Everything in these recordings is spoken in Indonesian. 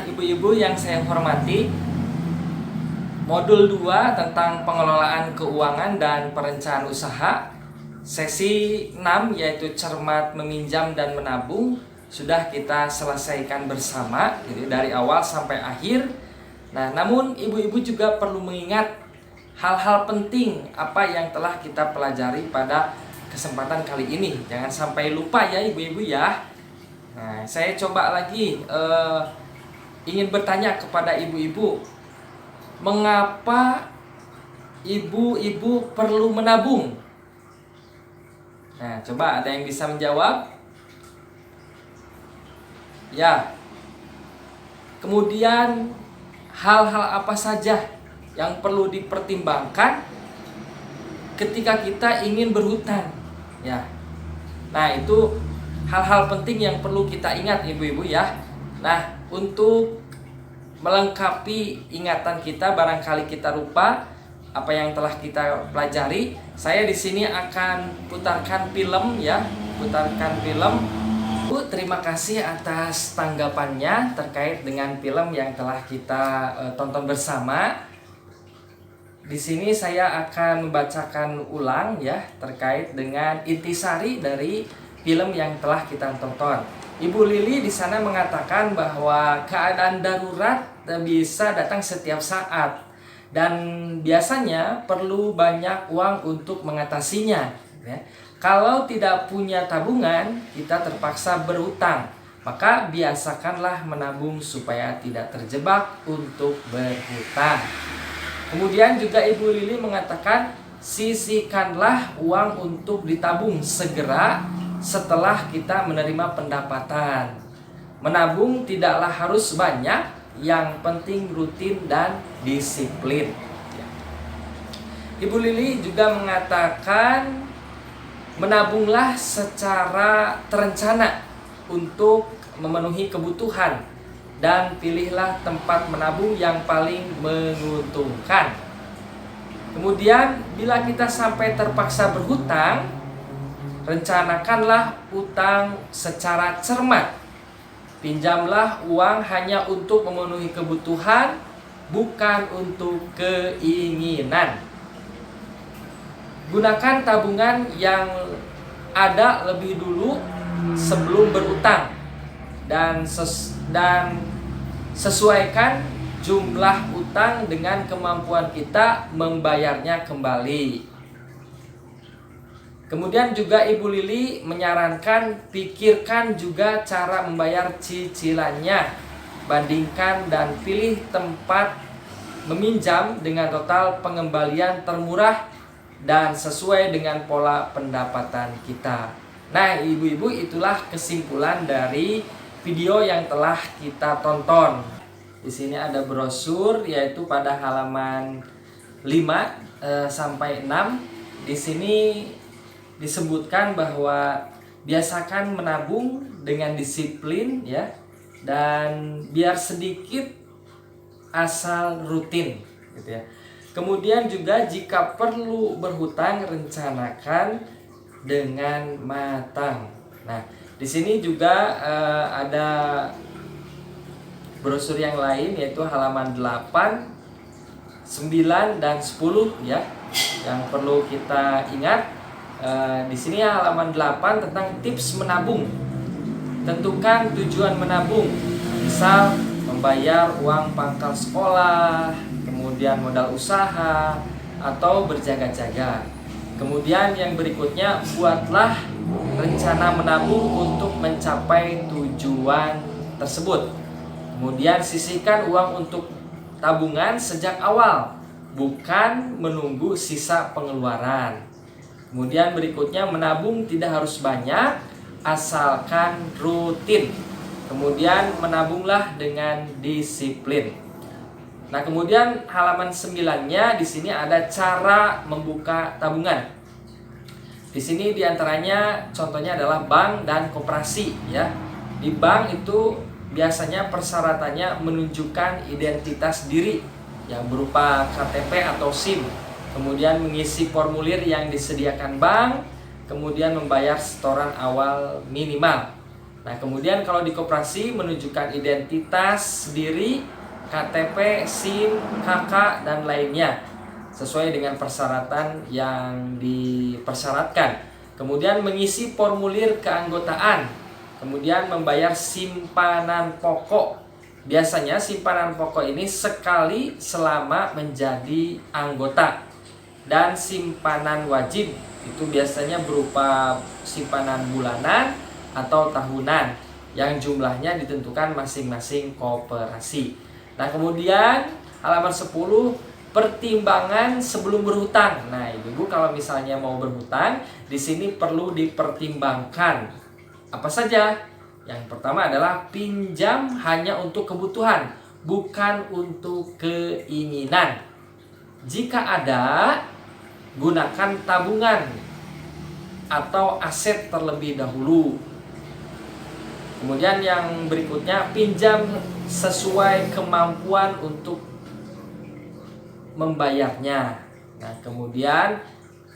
Ibu-ibu yang saya hormati, modul 2 tentang pengelolaan keuangan dan perencanaan usaha, sesi 6 yaitu cermat meminjam dan menabung sudah kita selesaikan bersama dari awal sampai akhir. Nah, namun ibu-ibu juga perlu mengingat hal-hal penting apa yang telah kita pelajari pada kesempatan kali ini. Jangan sampai lupa ya ibu-ibu ya. Nah, saya coba lagi ingin bertanya kepada ibu-ibu, mengapa ibu-ibu perlu menabung? Nah, coba ada yang bisa menjawab? Ya. Kemudian hal-hal apa saja yang perlu dipertimbangkan ketika kita ingin berhutang? Ya. Nah, itu hal-hal penting yang perlu kita ingat ibu-ibu ya. Nah, untuk melengkapi ingatan kita, barangkali kita lupa apa yang telah kita pelajari, saya di sini akan putarkan film ya, putarkan film. Bu, terima kasih atas tanggapannya terkait dengan film yang telah kita tonton bersama. Di sini saya akan membacakan ulang ya terkait dengan intisari dari film yang telah kita tonton. Ibu Lili di sana mengatakan bahwa keadaan darurat bisa datang setiap saat dan biasanya perlu banyak uang untuk mengatasinya. Ya. Kalau tidak punya tabungan, kita terpaksa berhutang. Maka biasakanlah menabung supaya tidak terjebak untuk berhutang. Kemudian juga Ibu Lili mengatakan sisihkanlah uang untuk ditabung segera setelah kita menerima pendapatan. Menabung tidaklah harus banyak, yang penting rutin dan disiplin. Ibu Lili juga mengatakan menabunglah secara terencana untuk memenuhi kebutuhan dan pilihlah tempat menabung yang paling menguntungkan. Kemudian bila kita sampai terpaksa berhutang, rencanakanlah utang secara cermat. Pinjamlah uang hanya untuk memenuhi kebutuhan, bukan untuk keinginan. Gunakan tabungan yang ada lebih dulu sebelum berutang dan sesuaikan jumlah utang dengan kemampuan kita membayarnya kembali. Kemudian juga Ibu Lili menyarankan pikirkan juga cara membayar cicilannya. Bandingkan dan pilih tempat meminjam dengan total pengembalian termurah dan sesuai dengan pola pendapatan kita. Nah, ibu-ibu, itulah kesimpulan dari video yang telah kita tonton. Di sini ada brosur yaitu pada halaman 5 sampai 6. Di sini disebutkan bahwa biasakan menabung dengan disiplin ya, dan biar sedikit asal rutin gitu ya. Kemudian juga jika perlu berhutang, rencanakan dengan matang. Nah, di sini juga ada brosur yang lain yaitu halaman 8, 9 dan 10 ya, yang perlu kita ingat. Di sini halaman 8 tentang tips menabung. Tentukan tujuan menabung. Misal membayar uang pangkal sekolah, kemudian modal usaha, atau berjaga-jaga. Kemudian yang berikutnya, buatlah rencana menabung untuk mencapai tujuan tersebut. Kemudian sisihkan uang untuk tabungan sejak awal, bukan menunggu sisa pengeluaran. Kemudian berikutnya, menabung tidak harus banyak, asalkan rutin. Kemudian menabunglah dengan disiplin. Nah, kemudian halaman 9-nya di sini ada cara membuka tabungan. Di sini diantaranya contohnya adalah bank dan koperasi ya. Di bank itu biasanya persyaratannya menunjukkan identitas diri yang berupa KTP atau SIM. Kemudian mengisi formulir yang disediakan bank, kemudian membayar setoran awal minimal. Nah, kemudian kalau di koperasi menunjukkan identitas diri, KTP, SIM, KK, dan lainnya sesuai dengan persyaratan yang dipersyaratkan. Kemudian mengisi formulir keanggotaan. Kemudian membayar simpanan pokok. Biasanya simpanan pokok ini sekali selama menjadi anggota. Dan simpanan wajib itu biasanya berupa simpanan bulanan atau tahunan yang jumlahnya ditentukan masing-masing koperasi. Nah, kemudian halaman 10, pertimbangan sebelum berhutang. Nah, Ibu-ibu kalau misalnya mau berhutang, di sini perlu dipertimbangkan apa saja. Yang pertama adalah pinjam hanya untuk kebutuhan, bukan untuk keinginan. Jika ada, gunakan tabungan atau aset terlebih dahulu. Kemudian yang berikutnya, pinjam sesuai kemampuan untuk membayarnya. Nah, kemudian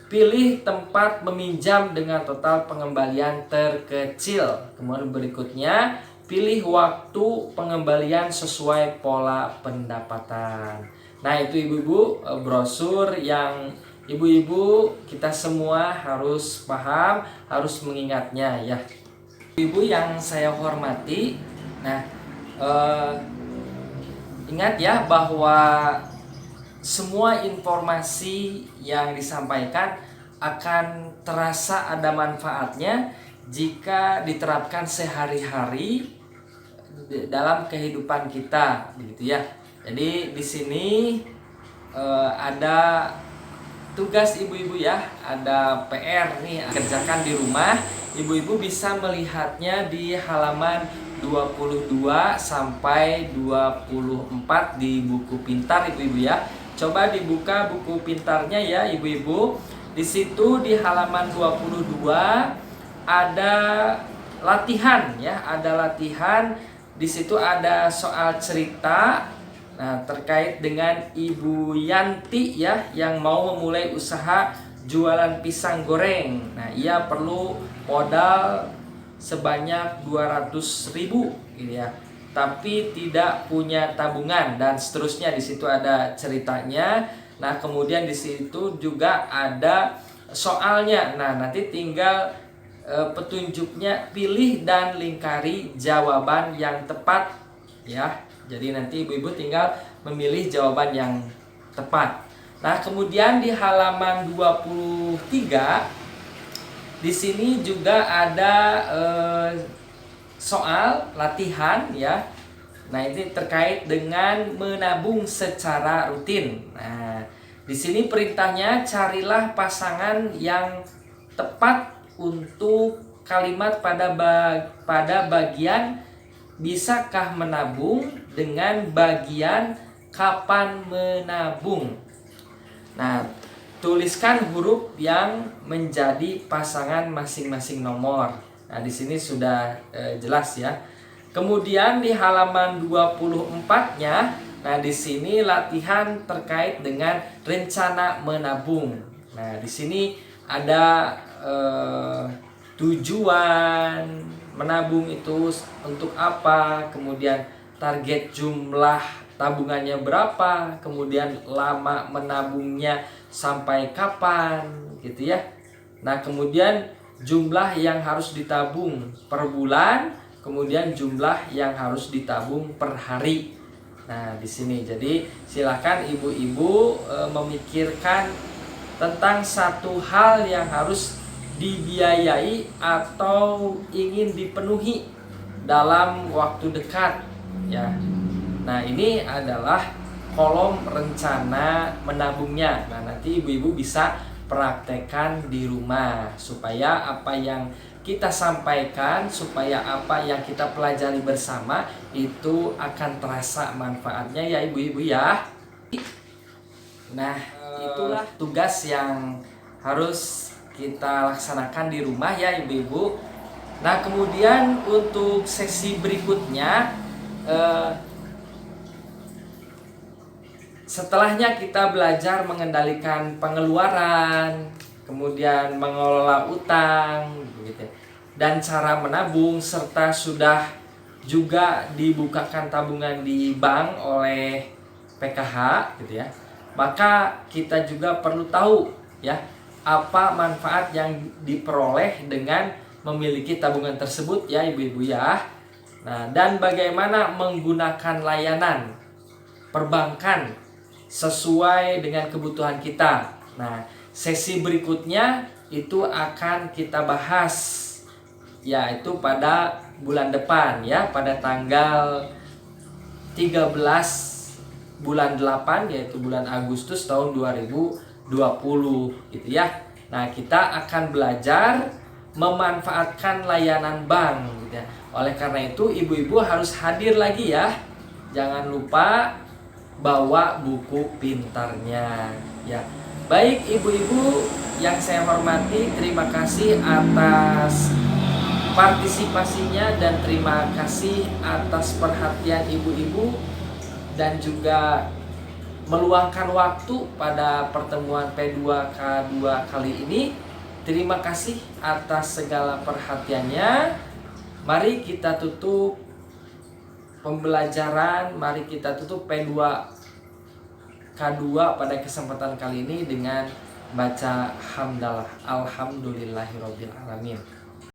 pilih tempat meminjam dengan total pengembalian terkecil. Kemudian berikutnya, pilih waktu pengembalian sesuai pola pendapatan. Nah, itu Ibu-ibu brosur yang Ibu-ibu kita semua harus paham, harus mengingatnya ya. Ibu yang saya hormati, nah ingat ya bahwa semua informasi yang disampaikan akan terasa ada manfaatnya jika diterapkan sehari-hari dalam kehidupan kita, begitu ya. Jadi di sini ada tugas ibu-ibu ya, ada PR nih kerjakan di rumah. Ibu-ibu bisa melihatnya di halaman 22 sampai 24 di buku pintar ibu-ibu ya. Coba dibuka buku pintarnya ya ibu-ibu. Di situ di halaman 22 ada latihan ya, ada latihan. Di situ ada soal cerita. Nah, terkait dengan Ibu Yanti ya yang mau memulai usaha jualan pisang goreng. Nah, ia perlu modal sebanyak 200.000 gitu ya. Tapi tidak punya tabungan dan seterusnya. Di situ ada ceritanya. Nah, kemudian di situ juga ada soalnya. Nah, nanti tinggal petunjuknya, pilih dan lingkari jawaban yang tepat ya. Jadi nanti ibu-ibu tinggal memilih jawaban yang tepat. Nah, kemudian di halaman 23 di sini juga ada soal latihan ya. Nah, ini terkait dengan menabung secara rutin. Nah, di sini perintahnya carilah pasangan yang tepat untuk kalimat pada bagian bisakah menabung dengan bagian kapan menabung. Nah, tuliskan huruf yang menjadi pasangan masing-masing nomor. Nah, di sini sudah jelas ya. Kemudian di halaman 24-nya, nah di sini latihan terkait dengan rencana menabung. Nah, di sini ada tujuan menabung itu untuk apa, kemudian target jumlah tabungannya berapa, kemudian lama menabungnya sampai kapan gitu ya. Nah, kemudian jumlah yang harus ditabung per bulan, kemudian jumlah yang harus ditabung per hari. Nah, di sini jadi silakan ibu-ibu memikirkan tentang satu hal yang harus dibiayai atau ingin dipenuhi dalam waktu dekat ya. Nah, ini adalah kolom rencana menabungnya. Nah, nanti ibu-ibu bisa praktekkan di rumah supaya apa yang kita sampaikan, supaya apa yang kita pelajari bersama itu akan terasa manfaatnya ya ibu-ibu ya. Nah, itulah tugas yang harus kita laksanakan di rumah ya ibu-ibu. Nah, kemudian untuk sesi berikutnya setelahnya kita belajar mengendalikan pengeluaran, kemudian mengelola utang, begitu. dan cara menabung, serta sudah juga dibukakan tabungan di bank oleh PKH gitu ya, maka kita juga perlu tahu ya apa manfaat yang diperoleh dengan memiliki tabungan tersebut ya ibu-ibu ya. Nah, dan bagaimana menggunakan layanan perbankan sesuai dengan kebutuhan kita. Nah, sesi berikutnya itu akan kita bahas, yaitu pada bulan depan ya, pada tanggal 13 bulan 8, yaitu bulan Agustus tahun 2020 gitu ya. Nah, kita akan belajar memanfaatkan layanan bank gitu ya. Oleh karena itu ibu-ibu harus hadir lagi ya. Jangan lupa bawa buku pintarnya ya. Baik ibu-ibu yang saya hormati, terima kasih atas partisipasinya dan terima kasih atas perhatian ibu-ibu dan juga meluangkan waktu pada pertemuan P2K2 kali ini. Terima kasih atas segala perhatiannya. Mari kita tutup pembelajaran, mari kita tutup P2K2 pada kesempatan kali ini dengan baca hamdalah. Alhamdulillahirobbilalamin.